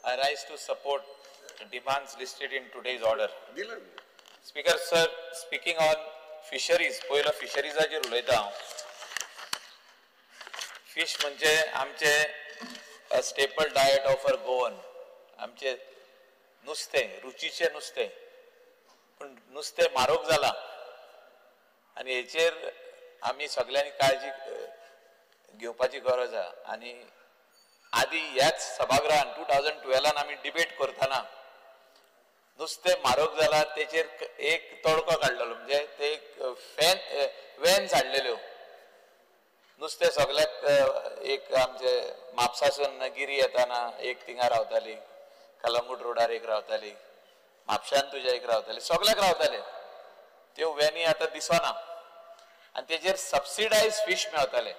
I rise to support the demands listed in today's order. Speaker sir, speaking on fisheries, पहिला फिशरीजाचेर उलयता हांव. Fish म्हणजे आमचे staple diet of our Goan. आमचे नुस्तें, रुचीचे नुस्तें. पण नुस्तें म्हारग जाला आनी हेचेर आमी सगळ्यांनी काळजी घेवपाची गरज आहा. आनी आदी ह्याच सभागृहान 2012 आमी डिबेट करतना नुस्तें म्हारग जाला तेचेर एक तडको काडलेलो. म्हणजे ते एक वॅन्स हाडलेल्यो. नुस्तें सगळ्याक एक आमचे म्हापसासून गिरी येताना एक थिंगा रावताली, कलंगूट रोडार एक रावताली, म्हापशान तुज्या एक रावताली, सगळ्याक रावताले. त्यो वॅनी आतां दिसना आनी तेचेर सबसिडायज फीश मेळताले.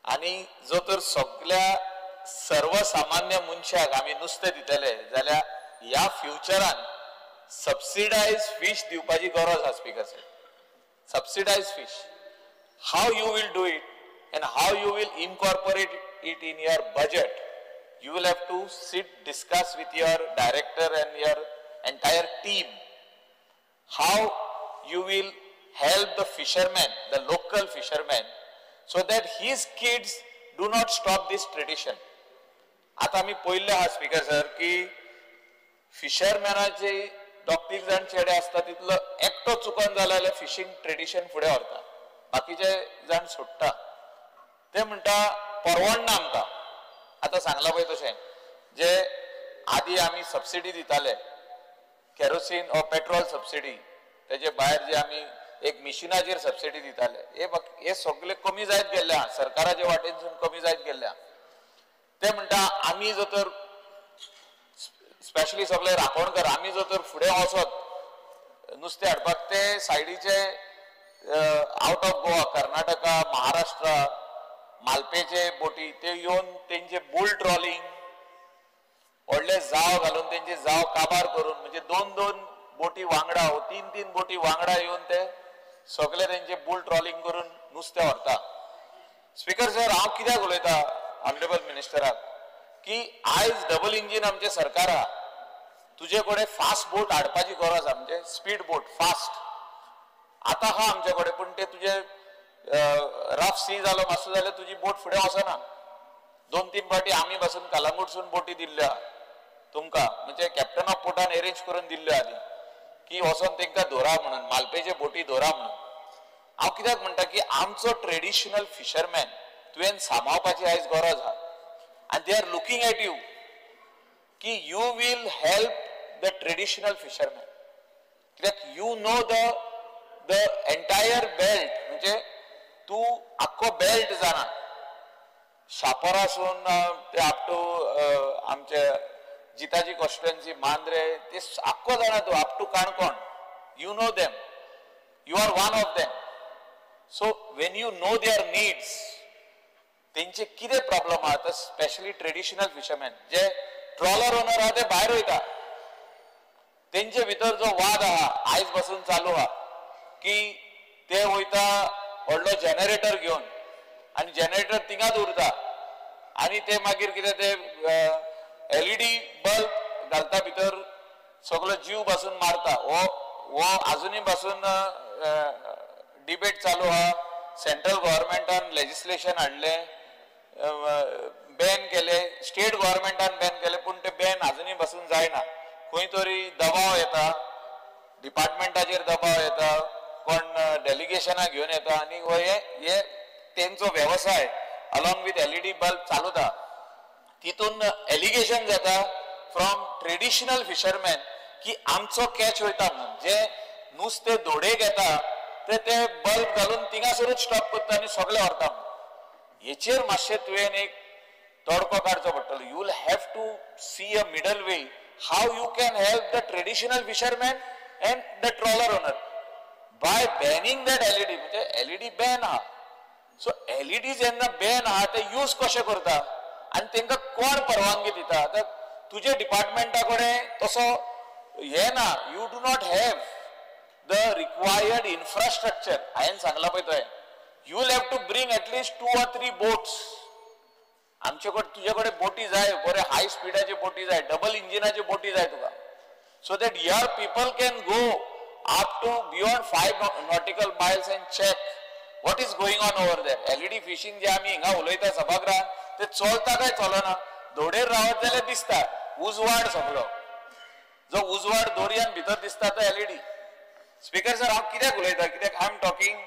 आनी जो तर सगळ्या सर्वसामान्य मनशाक आमी नुस्तें दितले जाल्यार ह्या फ्युचरान सबसिडायज फीश दिवपाची गरज आसा. स्पीकर साहेब, subsidised fish, how you will do it and how you will incorporate it in your budget, you will have to sit, discuss with your director and your entire team how you will help the fishermen, the local fishermen, so that his kids do not stop this tradition. आता आम्ही पहिले हा speaker sir की फिशरमॅनाचे दोग-तीग जाण चेडे असता तितलो एकटो चुकून जाला जाल्यार फिशिंग ट्रेडिशन फुडें व्हरता, बाकीचे जाण सोडटा. ते म्हणटा परवडना आमकां. आतां सांगला पळय तशें जे आदी आमी सबसिडी दिताले, केरोसीन ओ पेट्रोल सबसिडी, तेजे भायर जे आमी एक मिशिनाचेर सबसिडी दिताले, हे सगळे कमी जायत गेल्ले आहा. सरकाराच्या वाटेनसून कमी जायत गेल्ले आहा. ते म्हणटा आमी जर तर स्पेशली सगळे राखणकर आमी जर तर फुडें वचत नुस्तें हाडपाक, ते सायडीचे आउट ऑफ गोवा, कर्नाटका, महाराष्ट्रा, मालपेचे बोटी ते येवन तेंचे बुल ट्रॉलिंग, व्हडले जाव घालून तेंचे जाव काबार करून, म्हणजे 2-2 बोटी वांगडा, 3-3 बोटी वांगडा येवन ते सगळे तेंचे बुल ट्रॉलिंग करून नुस्तें व्हरता. स्पीकर सर, हांव कित्याक उलयता ऑनरेबल मिनिस्टराक की आयज डबल इंजीन आमचे सरकार आहा, तुजे कडेन फास्ट बोट हाडपाची गरज आहा, म्हणजे स्पीड बोट फास्ट आता हा आमचे कडेन. पूण ते तुजे रफ सी जालो मातसो जाल्यार तुजी बोट फुडें वचना. 2-3 फावटी आमी बसून कलंगूटसून बोटी दिल्ल्यो आहा तुमकां, म्हणजे कॅप्टन ऑफ पोर्टान अरेंज करून दिल्ल्यो आदी की वचोन तेंकां धोरा म्हणून, मालपेचे बोटी धोरा म्हणून. हांव कित्याक म्हणटा की आमचो ट्रेडिशनल फिशरमॅन तुवें सांबाळपाची आयज गरज आहा. आनी they are looking at you की you will help the traditional fisherman, कित्याक you know the entire belt, म्हणजे तू आख्खो बेल्ट जाणा, शापोरासून ते अप टू आमचे जिताची कॉन्स्टिट्युएन्सी, मांद्रे, ते आख्खो जाणा तू up to Canacona. You know them, you are one of them. So when you know their needs, तेंचे कितें प्रॉब्लेम आहा, स्पेशली ट्रेडिशनल फिशरमॅन जे ट्रॉलर ओनर आहा ते भायर वयता, तेंचे भितर जो वाद आहा आयज पासून चालू आहा की ते वयता व्हडलो जनरेटर घेवन आनी जनरेटर थिंगाच उरता आनी ते मागीर कितें ते LED बल्ब घालता भितर, सगळो जीव पासून मारता. हो अजुनी पासून डिबेट चालू आहा. सेंट्रल गव्हर्मेंटान लेजिस्लेशन हाडले, बॅन केले, स्टेट गव्हर्मेंटान बॅन केले, पूण ते बॅन अजुनी पासून जायना. खंय तरी दबाव येता, डिपार्टमेंटाचेर दबाव येता, कोण डेलिगेशनां घेवन येता आनी हे तेंचो व्यवसाय अलॉंग विथ LED बल्ब चालूता. तितून एलिगेशन जाता फ्रॉम ट्रेडिशनल फिशरमॅन की आमचो कॅच वयता म्हणून. जे नुस्तें धोडेक येता ते बल्ब घालून थिंगासरूच स्टॉप करता आनी सगळे व्हरता. हेचेर मातशें तुवें एक तडको काडचो पडटलो. You will have to see a middle way how you can help the traditional fisherman and the trawler owner by banning that LED. म्हणजे LED बॅन आहा. सो LED जेन्ना बॅन आहा ते यूज कशें करता आनी तेंकां कोण परवानगी दिता. आतां तुजे डिपार्टमेंटा कडेन तसो हे ना, you do not have the required infrastructure. हांवें सांगला पळय थंय, you will have to bring at least 2 or 3 boats आमच्याकडे तुझ्याकडे बोटी जाय बरे हाय स्पीडाचे बोटी जाय डबल इंजिनाचे बोटी जाय तुका so that your people can go up to beyond 5 nautical miles and check what is going on over there LED fishing जे आम्ही हिंगा उलयता सभागृहात ते चलता काय चलना दोडेर रावत जाल्यार दिसता उजवाड सगळो जो उजवाड दोरयान भितर दिसता तो LED स्पीकर सर हांव कित्याक उलयता कित्याक आय एम टॉकिंग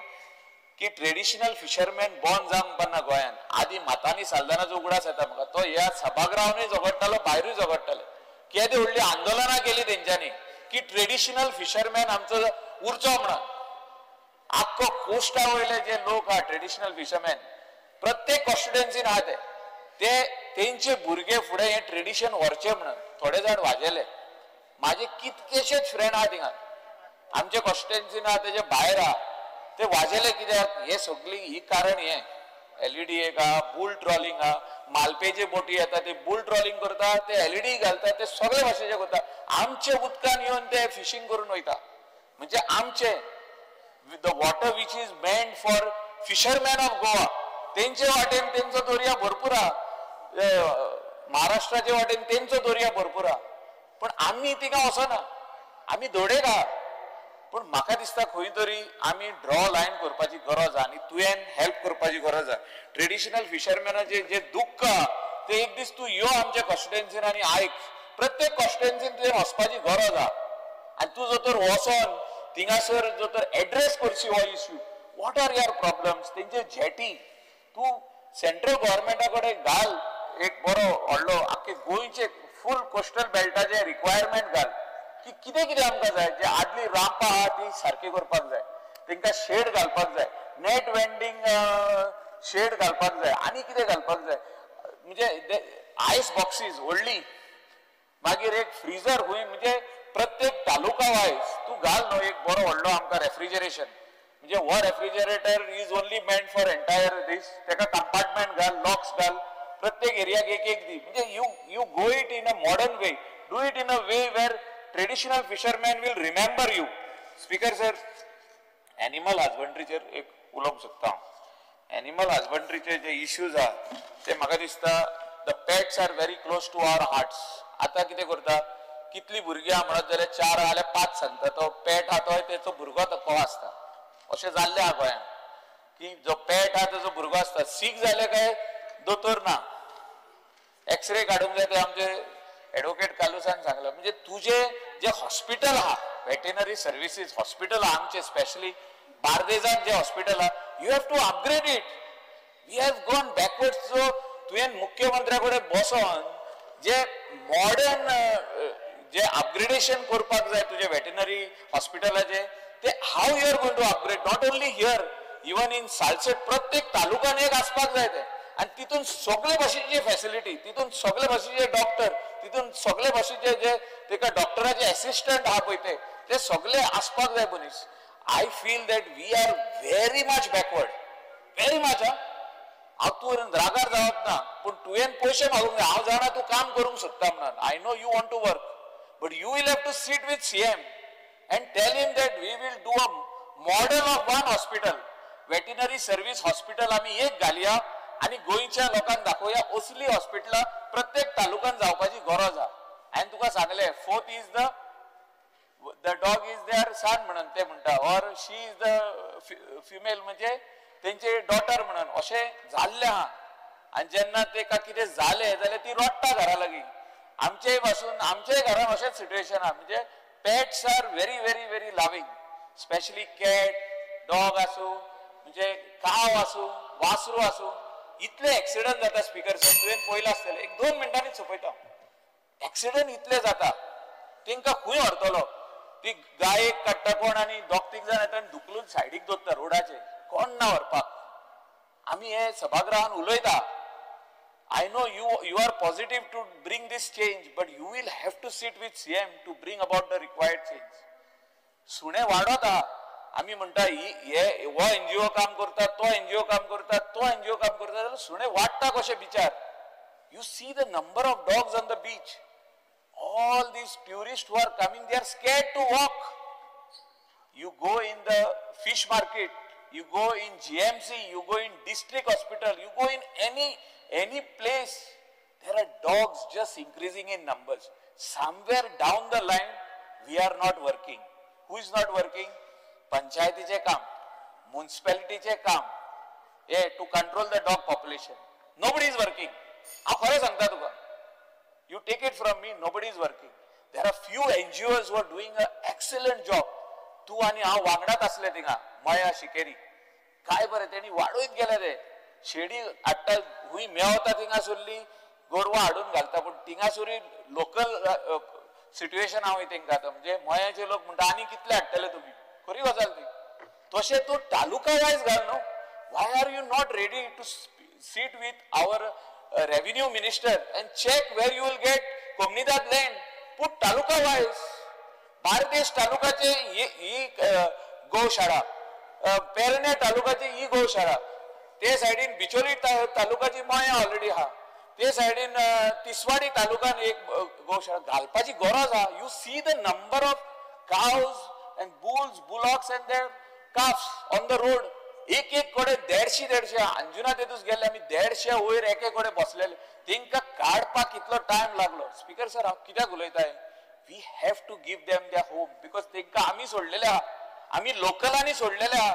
की ट्रेडिशनल फिशरमॅन बॉर्न जावंक पडना गोंयान आदी मातांनी सालदानाचो उगडास येता म्हाका तो ह्या सभागृहांनी झगडटालो भायरूय झगडटाले कित्याक व्हडली आंदोलनां केली तेंच्यांनी की ट्रेडिशनल फिशरमॅन आमचो उरचो म्हणून आख्खो कोस्टा वयले जे लोक आहा ट्रेडिशनल फिशरमॅन प्रत्येक कॉन्स्टिट्युएन्सीन आहा ते तेंचे भुरगे फुडें हें ट्रेडिशन व्हरचें म्हणून थोडे जाण वाजेले माझे कितकेशेच फ्रेंड आहा थिंगा आमचे कॉन्स्टिट्युएन्सीन आहा तेजे भायर आहा ते वाजेले कित्याक हे सगळी ही कारण हें LED एक आहा बुल ट्रॉलिंग आहा मालपेचे बोटी येता ते बुल ट्रॉलिंग करता ते LED घालता ते सगळे भाशेचे करता आमचे उदकान येवन ते फिशिंग करून वयता म्हणजे आमचे the water which is meant for fisherman of Goa तेंचे वाटेन तेंचो दर्या भरपूर आहा महाराष्ट्राचे वाटेन तेंचो दर्या भरपूर आहा पण आमी तिका वचना आमी धोडेक आहा पण म्हाका दिसता खंय तरी आमी ड्रॉ लायन करपाची गरज आहा आनी तुवें हेल्प करपाची गरज आहा ट्रेडिशनल फिशरमॅनाचे जे दुख्ख आहा ते एक दीस तूं यो आमच्या कॉन्स्टिट्युएन्सीन आनी आयक प्रत्येक कॉन्स्टिट्युएन्सीन तुवें वचपाची गरज आहा आनी तूं जर तर वचोन थिंगासर जर तर एड्रेस करची हो issue what are your problems तेंचे झेटी तूं सेंट्रल गव्हर्मेंटा कडेन घाल एक बरो व्हडलो आख्खे गोंयचे फूल कोस्टल बेल्टाचे रिक्वायरमेंट घाल की कितें कितें आमकां जाय जे आदली रांपां आहा ती सारकी करपाक जाय तेंकां शेड घालपाक जाय नेट वेंडिंग शेड घालपाक जाय आनी कितें घालपाक जाय म्हणजे आयस बॉक्सीस व्हडली मागीर एक फ्रीजर खंय म्हणजे प्रत्येक तालुका वायज तूं घाल न्हू एक बरो व्हडलो आमकां रेफ्रिजरेशन म्हणजे हो refrigerator is only meant for entire this तेका कंपार्टमेंट घाल लॉक्स घाल प्रत्येक एरियाक एक एक दी म्हणजे you go it in a modern way do it in a way where traditional fisherman will remember you speaker sir animal हजबंड्रीचेर एक उलोवंक सोदता हांव एनिमल हजबंड्रीचे जे इश्यूज आहा ते म्हाका दिसता the pets are very close to our hearts आतां कितें करता कितली भुरगीं आहा म्हणत जाल्यार 4 जाल्यार 5 सांगता तो पेट आहा तो तेचो भुरगो तो आसता अशें जाल्लें आहा गोंयांत की जो पेट आहा तेचो भुरगो आसता सीक जाले काय दोतोर ना एक्सरे काडूंक जाय ते आमचे एडवोकेट कालुसान सांगला म्हणजे तुझे जे हॉस्पिटल आहा वेटेनरी सर्विसीस हॉस्पिटल आहा आमचे स्पेशली बार्देजांत जे हॉस्पिटल आहा you have to upgrade it we have gone backwards जो तुवें मुख्यमंत्र्या कडेन बसोन जे मॉडर्न जे अपग्रेडेशन करपाक जाय तुझे वेटेनरी हॉस्पिटलाचे ते how you are going to upgrade not only here even in Salcete प्रत्येक तालुक्यान एक आसपाक जाय ते आणि तितून सगळे भाशेची फॅसिलिटी तितून सगळे भाशेचे डॉक्टर तितून सगळे भाशेचे जे तेका डॉक्टराचे असिस्टंट आहा पळय ते सगळे आसपाक जाय मनीस I feel that we are very much backward very much हांव तूं रागार जावप ना पूण तुवें पयशे मागूंक जाय हांव जाणा तूं काम करूंक सोदता म्हणून I know you want to work but you will have to sit with CM and tell him that we will do a model of one hospital veterinary service hospital आम्ही एक घालया आणि गोंयच्या लोकांक दाखोवया असली हॉस्पिटलां प्रत्येक तालुक्यान जावपाची गरज आहा हांवें तुका सांगलें fourth is the dog is there son म्हणून ते म्हणटा or she is the female म्हणजे तेंचे डॉटर म्हणून अशें जाल्लें आहा आनी जेन्ना तेका कितें जालें जाल्यार ती रडटा घरा लागीं आमचेय पासून आमच्याय घरान अशेंच सिट्युएशन आहा म्हणजे pets are very very very loving especially cat dog आसू म्हणजे काव आसू वासरू आसू इतले ऍक्सिडेंट जाता स्पीकर सर तुवें पयला आसतलें एक 2 मिनटांनी सोंपयता ऍक्सिडेंट इतले जाता तेंकां खंय व्हरतलो ती गायेक काडटा कोण आनी दोग तीग जाण येता आनी धुकलून सायडीक दवरता रोडाचेर कोण ना व्हरपाक आमी हे सभागृहान उलयता I know you are positive to bring this change, but you will have to sit with CM to bring about the required change. सुणे वाडत आहा आमी म्हणटा हो NGO काम करता तो NGO काम करता तो NGO काम करता जाल्यार सुणे वाडटा कशे बिचार you see the number of dogs on the beach all these tourists who are coming they are scared to walk you go in the fish market you go in GMC, you go in district hospital, you go in any place, there are dogs just increasing in numbers. Somewhere down the line, we are not working. Who is not working? Panchayatiche kam, municipalityche kam, to control the dog population. Nobody is working. You take it from me, nobody is working. There are few NGOs who are doing an excellent job. तू आणि हांव वांगडाच असले थिंगा मया शिकेरी काय बरे तेणी वाडूयत गेले रे शेडी हाडटा हुंय मेवता थिंगा सुरली गोरवां हाडून घालता पूण थिंगा सुरी लोकल सिट्युएशन हांव तेंकां म्हणजे मयाचे लोक म्हणटा आनी कितले हाडटले तुमी खरी गजाल ती तशें तूं तालुका वायज घाल न्हू why are you not ready to sit with our revenue minister and check where you will get कोमनीदाद land put taluka wise Bardez तालुकाचे ही गौशाळा पेरणे तालुकाची ही गौशाळा ते सायडीन बिचोली तालुकाची मया ऑलरेडी हा ते सायडीन तिसवाडी तालुकान एक गौशाळा घालपाची गरज हा you see the number of cows and bulls bullocks and their calves on the road एक कडे 150 अंजुना तेतूस गेले आमी 150 वयर एके कडे बसलेले तेंका काडपाक कितलो टाइम लागलो स्पीकर सर हांव कित्याक उलयताय we have to give them their home because तेंका आमी सोडलेले आहा आमी लोकलांनी सोडलेले आहा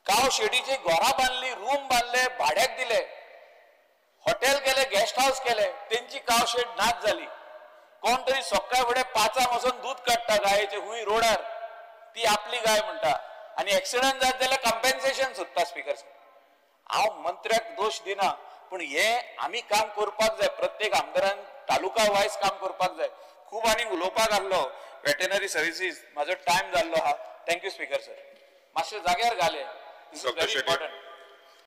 काव शेडीची घोरां बांधली रूम बांधले भाड्याक दिले हॉटेल केले गेस्ट हाऊस केले तेंची काव शेड नाच झाली कोण तरी सकाळी फुडें 5 वचून दूध काडटा गायेचे हुंय रोडार ती आपली गाय म्हणटा आनी एक्सिडंट जात जाल्यार कंपेन्सेशन सोदता स्पीकर हांव मंत्र्याक दोश दिना पूण हे आमी काम करपाक जाय प्रत्येक आमदारान तालुका वायज काम करपाक जाय खूब आनी उलोवपाक आसलो वेटनरी सर्विसीस म्हाजो टायम जाल्लो हा थँक्यू स्पीकर सर मातशे जाग्यार घाले दिस इज व्हेरी इम्पॉर्टंट